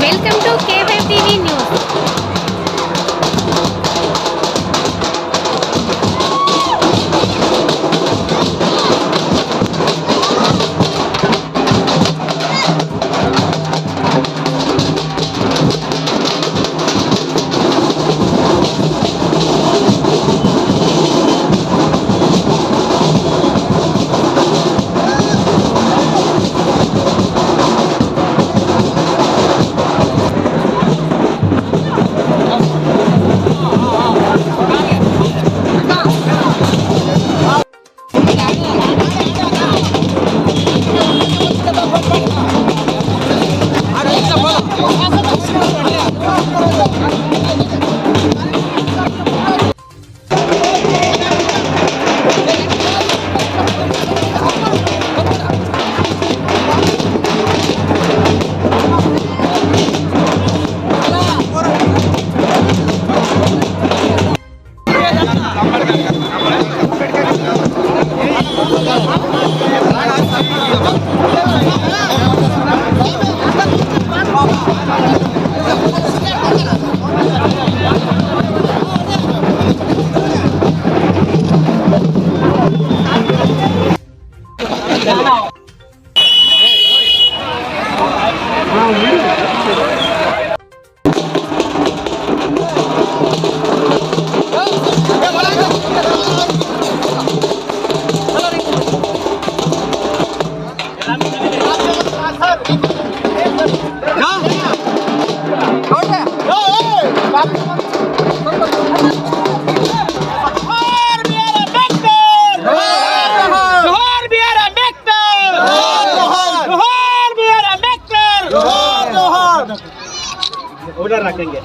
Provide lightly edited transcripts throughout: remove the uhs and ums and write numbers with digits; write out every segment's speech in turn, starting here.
Welcome to K5 TV news. रखेंगे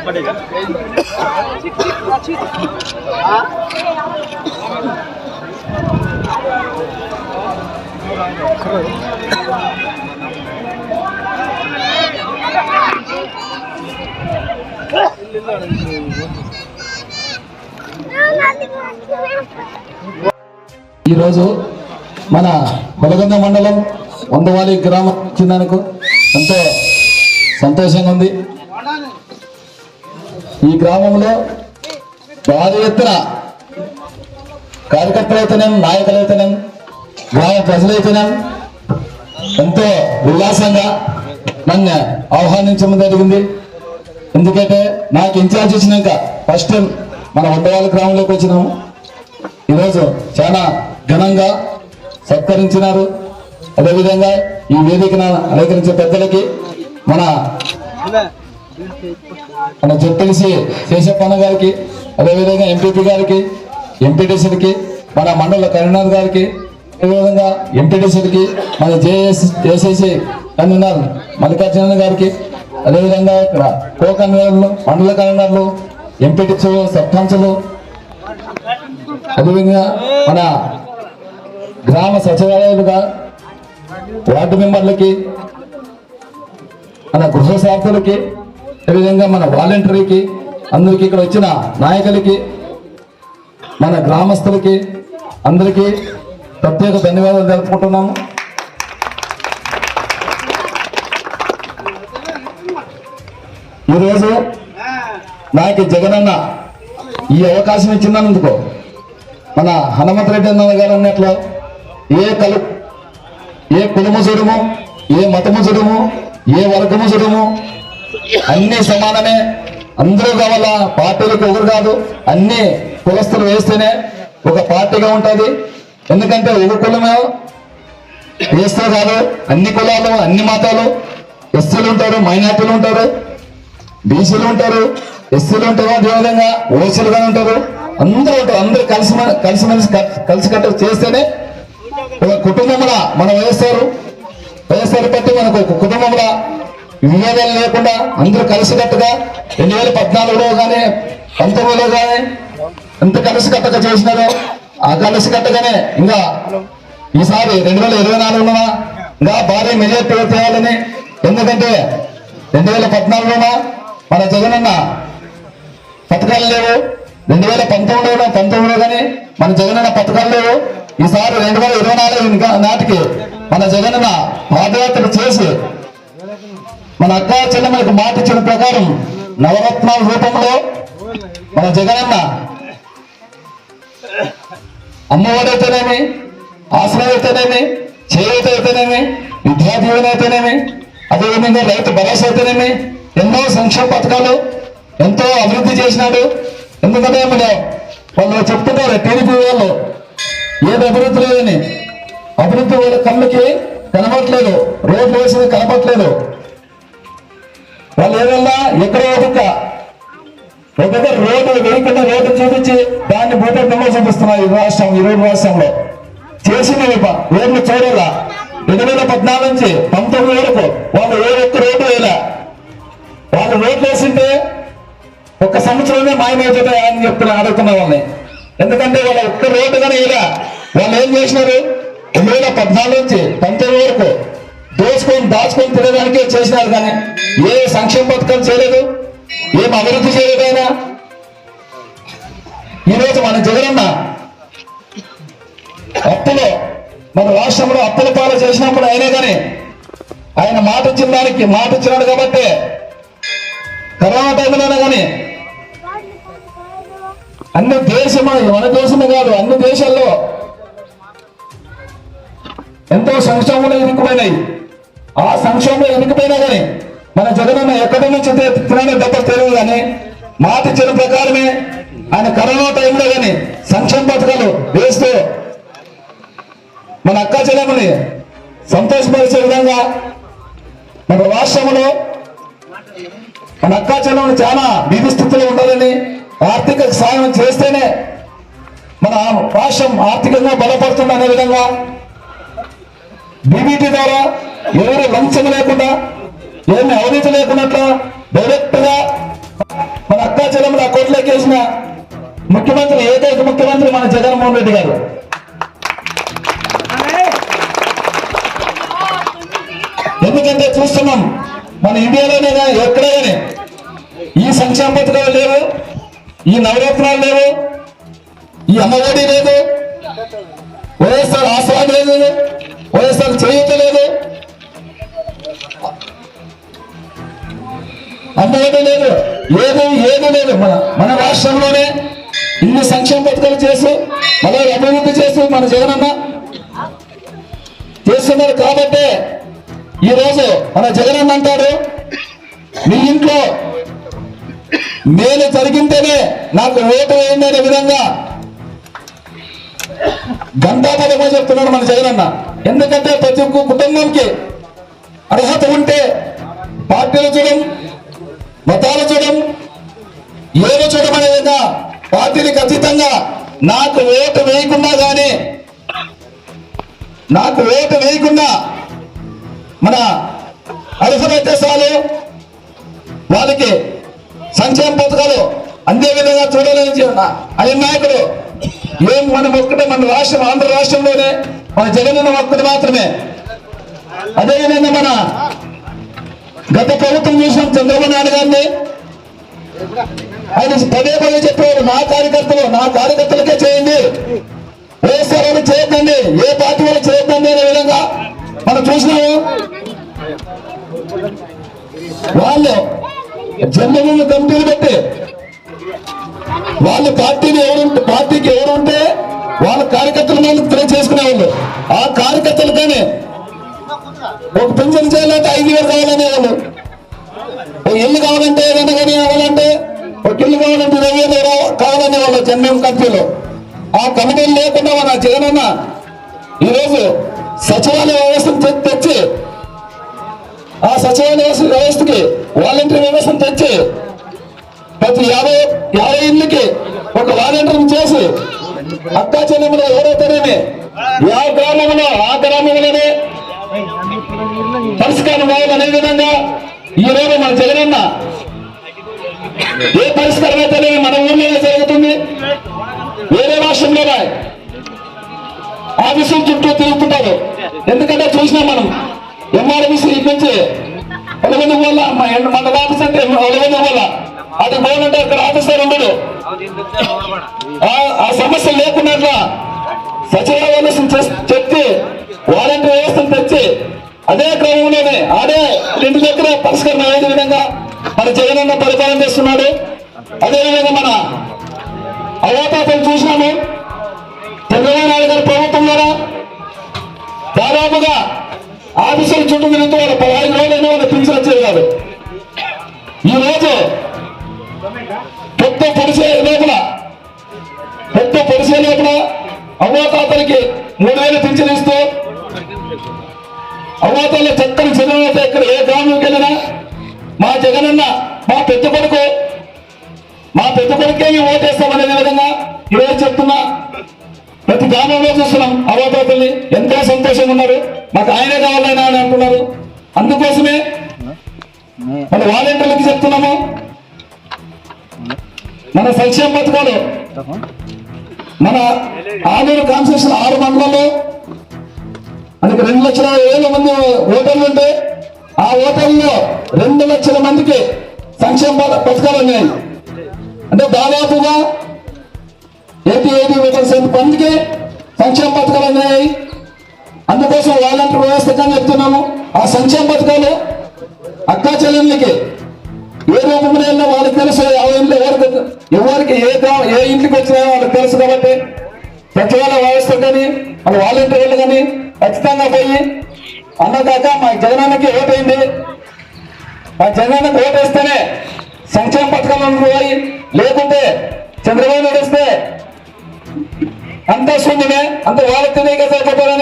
पड़ेगा ఈరోజు మన బలగొండ మండలం వందవాలి గ్రామం వచ్చినందుకు ఎంతో సంతోషంగా ఉంది. ఈ గ్రామంలో భారీ ఎత్తున కార్యకర్తలైతేనేం, నాయకులైతేనేం, గ్రామ ప్రజలైతేనేం ఎంతో ఉల్లాసంగా నన్ను ఆహ్వానించడం జరిగింది. ఎందుకంటే నాకు ఇన్ఛార్జ్ ఇచ్చినాక ఫస్ట్ టైం మన వందవాలి గ్రామంలోకి వచ్చినాము. ఈరోజు చాలా ఘనంగా సత్కరించినారు. అదేవిధంగా ఈ వేదికను అలంకరించే పెద్దలకి మన జెడ్పీటీసీ శేషప్పన్న గారికి, అదేవిధంగా ఎంపీపీ గారికి, ఎంపీటీసీలకి, మన మండల కరీంనగర్ గారికి, అదేవిధంగా ఎంపీటీసీలకి, మన జేఎస్ఐసి కన్వీనర్ మల్లికార్జున గారికి, అదేవిధంగా ఇక్కడ కో కన్వీనర్లు, మండల కన్వీనర్లు, ఎంపీటీసీలు, సర్పంచులు, అదేవిధంగా మన గ్రామ సచివాలయాలుగా వార్డు మెంబర్లకి, మన గృహ సార్థులకి, అదేవిధంగా మన వాలంటీర్కి, అందరికీ ఇక్కడ వచ్చిన నాయకులకి, మన గ్రామస్తులకి అందరికీ ప్రత్యేక ధన్యవాదాలు తెలుపుకుంటున్నాము. ఈరోజు నాకు జగనన్న ఈ అవకాశం ఇచ్చినందుకు మన హనుమంతరెడ్డి అన్న గారు అన్నట్లు ఏ కులము చూడము, ఏ మతము చూడము, ఏ వర్గము చూడము, అన్ని సమానమే. అందరూ కావాలా, పార్టీలకు ఒకరు కాదు. అన్ని కులస్తులు వేస్తేనే ఒక పార్టీగా ఉంటుంది. ఎందుకంటే ఒక కులమే వేస్తే కాదు, అన్ని కులాలు, అన్ని మతాలు, ఎస్సీలు ఉంటారు, మైనార్టీలు ఉంటారు, బీసీలు ఉంటారు, ఎస్సీలు ఉంటారు, అదేవిధంగా ఓసీలుగా ఉంటారు, అందరూ ఉంటారు. అందరూ కలిసిమెలిసి కలిసికట్టు చేస్తేనే ఒక కుటుంబంలో మన వైఎస్ఆర్ బట్టి మనకు ఒక కుటుంబంలో విభేదాలు లేకుండా అందరూ కలిసికట్టుగా 2014లో కానీ 19లో కానీ ఎంత కలిసికట్టుగా చేసినారో ఆ కలిసికట్టుగానే ఇంకా ఈసారి 2024లో ఇంకా భారీ మెజార్టీ తేవాలని. ఎందుకంటే 2014లో మన జగనన్న పథకాలు లేవు, 2019లో కానీ మన జగనన్న పథకాలు లేవు. ఈసారి 2024 ఇంకా నాటికి మన జగనన్న పాదయాత్ర చేసి మన అక్క చెల్లెమ్మలకు మాట ఇచ్చిన ప్రకారం నవరత్నాల రూపంలో మన జగనన్న అమ్మఒడి అయితేనేమి, ఆశ్రయం అయితేనేమి, చేయూత అయితేనేమి, విద్యా దీవెన అయితేనేమి, అదేవిధంగా రైతు భరోసా అయితేనేమి, ఎన్నో సంక్షేమ పథకాలు ఎంతో అభివృద్ధి చేసినాడు. ఎందుకంటే వాళ్ళు చెప్తున్నారు టీడీపీ వాళ్ళు ఏది అభివృద్ధి లేదని. అభివృద్ధి వాళ్ళ కళ్ళకి కనబడట్లేదు, రోడ్లు వేసేది కనబడట్లేదు. వాళ్ళు ఏదన్నా ఎక్కడో ఒక్కొక్క రోడ్డు వేయకుండా రోడ్డు చూపించి దాన్ని భూపతి నెంబర్ చూపిస్తున్నారు. ఈ రోడ్డు రాష్ట్రంలో చేసినవి రోడ్లు చూడాలా. 2014 నుంచి 19 వరకు వాళ్ళు ఏ ఒక్క రోడ్డు వేయలే. వాళ్ళు రోడ్లు వేసింటే ఒక్క సంవత్సరమే మాయమవుతాయి అని చెప్తున్నా అడుగుతున్నా వాళ్ళని. ఎందుకంటే వాళ్ళ ఒక్క రోడ్డు కానీ వేయలే. వాళ్ళు ఏం చేసినారు 2014 నుంచి 19 వరకు దాచుకొని తినడానికే చేసినారు కానీ ఏ సంక్షేమ పథకాలు చేయలేదు, ఏం అభివృద్ధి చేయలేదు. ఆయన ఈరోజు మన జగనన్న అప్పులో మన రాష్ట్రంలో అప్పుల పాలు చేసినప్పుడు అయినా కానీ ఆయన మాట ఇచ్చినాడు కాబట్టి కరోనా టైంలోనే కానీ అన్ని మన దేశమే కాదు అన్ని దేశాల్లో ఎంతో సంక్షేమంలో ఇరుక్కుపోయినాయి. ఆ సంక్షేమంలో ఇరుక్కుపోయినా కానీ మన జగనన్న ఎక్కడి నుంచి తినని దెబ్బలు తెలియదు కానీ మాట ఇచ్చిన ప్రకారమే ఆయన కరోనా టైంలో కానీ సంక్షేమ పథకాలు వేస్తూ మన అక్క చెల్లెమ్మని సంతోషపరిచే విధంగా మన రాష్ట్రంలో మన అక్క చెల్లెమ్మని చాలా బీది స్థితిలో ఉండాలని ఆర్థిక సాయం చేస్తేనే మన రాష్ట్రం ఆర్థికంగా బలపడుతుంది అనే విధంగా బీబీటీ ద్వారా ఎవరు లంచం లేకుండా ఏమి అవినీతి లేకున్నట్లు డైరెక్ట్ గా మన అక్క చెల్లెమ్మల అకౌంట్లోకి వేసిన ముఖ్యమంత్రి ఏకైక ముఖ్యమంత్రి మన జగన్మోహన్ రెడ్డి గారు. ఎందుకంటే చూస్తున్నాం మన ఇండియాలోనే కానీ ఎక్కడే కానీ ఈ సంక్షేమ పథకాలు లేవు, ఈ నవరత్నాలు లేవు, ఈ అమ్మఒడి లేదు, వైఎస్ఆర్ ఆసరా లేదు, వైఎస్ఆర్ చేయూత లేదు, అమ్మఒడి లేదు, ఏది లేదు. మన రాష్ట్రంలోనే ఇన్ని సంక్షేమ పథకాలు చేస్తూ మళ్ళీ అభివృద్ధి చేస్తూ మన జగనన్న చేస్తున్నారు. కాబట్టి ఈరోజు మన జగనన్న అంటాడు మీ ఇంట్లో మేలు జరిగింటేనే నాకు ఓటు వేయండి అనే విధంగా గంటాపదమో చెప్తున్నాడు మన జగనన్న. ఎందుకంటే ప్రతి ఒక్క కుటుంబంకి అర్హత ఉంటే పార్టీలు చూడం, మతాలు చూడం, ఏదో చూడడం అనే విధంగా పార్టీలకు అతీతంగా నాకు ఓటు వేయకుండా మన అర్హత చాలు వాళ్ళకి సంక్షేమ పథకాలు అందే విధంగా చూడాలని అనే నాయకుడు ఏం మనం ఒక్కటే మన రాష్ట్రం ఆంధ్ర రాష్ట్రంలోనే మన జగనన్న ఒక్కటి మాత్రమే. అదేవిధంగా మన గత ప్రభుత్వం చూసిన చంద్రబాబు నాయుడు గారిని ఆయన పదే చెప్పారు నా కార్యకర్తలకే చేయండి, వైఎస్ఆర్ వాళ్ళు చేయొద్దండి, ఏ పార్టీ వాళ్ళు చేయొద్దండి అనే విధంగా మనం చూసినాము. వాళ్ళు జన్మభూమి కమిటీలు పెట్టి వాళ్ళ పార్టీకి ఎవరుంటే వాళ్ళ కార్యకర్తల మీద తెలియజేసుకునేవాళ్ళు. ఆ కార్యకర్తలు కానీ ఒక పెన్షన్ చేయాలంటే 5,000 కావాలనేవాళ్ళు, ఒక ఇల్లు కావాలంటే ఏదైనా కానీ కావాలంటే ఒక ఇల్లు కావాలంటే 2,000 కావాలనేవాళ్ళు జన్మభూమి కమిటీలో. ఆ కమిటీలు లేకుండా మన జగనన్న ఈరోజు సచివాలయ వ్యవస్థను తెచ్చి ఆ సచివాలయ వ్యవస్థకి వాలంటీర్ వ్యవస్థను తెచ్చి ప్రతి 50 ఇళ్ళకి ఒక వాలంటీర్ని చేసి అక్కా చెల్లెమ్మలు ఎవరైతేనేమి ఆ గ్రామంలోనే పరిష్కారం అనే విధంగా ఈ రోజు మన జగనన్న ఏ పరిష్కారం అయితేనే మన ఊళ్ళో జరుగుతుంది. వేరే రాష్ట్రంలో ఆఫీసుల చుట్టూ తిరుగుతుంటారు. ఎందుకంటే చూసినాం మనం ఎంఆర్ఎస్ నుంచి ఒలగొండ వల్ల మన ఆఫీస్ అంటే ఒలగొండ వల్ల అది పోవాలంటే అక్కడ ఆఫీసర్ ఉండడు, ఆ సమస్య లేకుండా సచివాలయం చెప్తే వాలంటీర్ వ్యవస్థను తెచ్చి అదే క్రమంలోనే ఆడే ఇంటి దగ్గర పరిష్కరణ అయ్యే విధంగా మన జగనన్న పరిపాలన చేస్తున్నాడు. అదేవిధంగా మన అవతాతలు చూసినాము. చంద్రబాబు నాయుడు గారి ప్రభుత్వం ద్వారా దాదాపుగా ఆఫీసుల చుట్టూ తిరుగుతూ వాళ్ళ 15 రోజులైనా వాళ్ళ పింఛన్ వచ్చేది కాదు. ఈ రోజు పెద్ద పొడిసే లోపల అవ్వాతాతలకి 3000 పింఛన్ ఇస్తూ అవ్వాతాల చక్కని చదివితే ఎక్కడ ఏ గ్రామంకి వెళ్ళినా మా జగనన్న మా పెద్ద కొడుకే ఓటేస్తామనే విధంగా ఈరోజు చెప్తున్నా. ప్రతి గ్రామంలో చూస్తున్నాం అవ్వాతాతల్ని ఎంతో సంతోషంగా ఉన్నారు. మాకు ఆయనే కావాలైనా అని అంటున్నారు. అందుకోసమే మన వాలంటీర్లకి చెప్తున్నాము, మన సంక్షేమ పథకాలు మన ఆలూరు కాన్స్టిట్యూషన్ 6 మండలాల్లో మనకి 2,50,000 మంది ఓటర్లు ఉంటే ఆ ఓటర్లలో 2 లక్షల మందికి సంక్షేమ పథకాలు ఉన్నాయి. అంటే దాదాపుగా 80% మందికి సంక్షేమ పథకాలు ఉన్నాయి. అందుకోసం వాలంటీర్ వ్యవస్థ కానీ చెప్తున్నాము. ఆ సంక్షేమ పథకాలు అక్కా చెల్లెళ్ళకి ఏ రూపంలో వెళ్ళినా వాళ్ళకి తెలుసు. ఎవరికి ఏ ఇంటికి వచ్చినా వాళ్ళకి తెలుసు. కాబట్టి సచివాలయ వ్యవస్థ కానీ మన వాలంటీర్లు కానీ ఖచ్చితంగా పోయి అన్నదాకా మా జగనన్నకి ఓటైంది, మా జగనన్నకి ఓటేస్తేనే సంక్షేమ పథకాలు పోయి, లేకుంటే చంద్రబాబు నాయుడు వస్తే అంత శూన్యమే, అంత వాళ్ళకి సరిపోతారని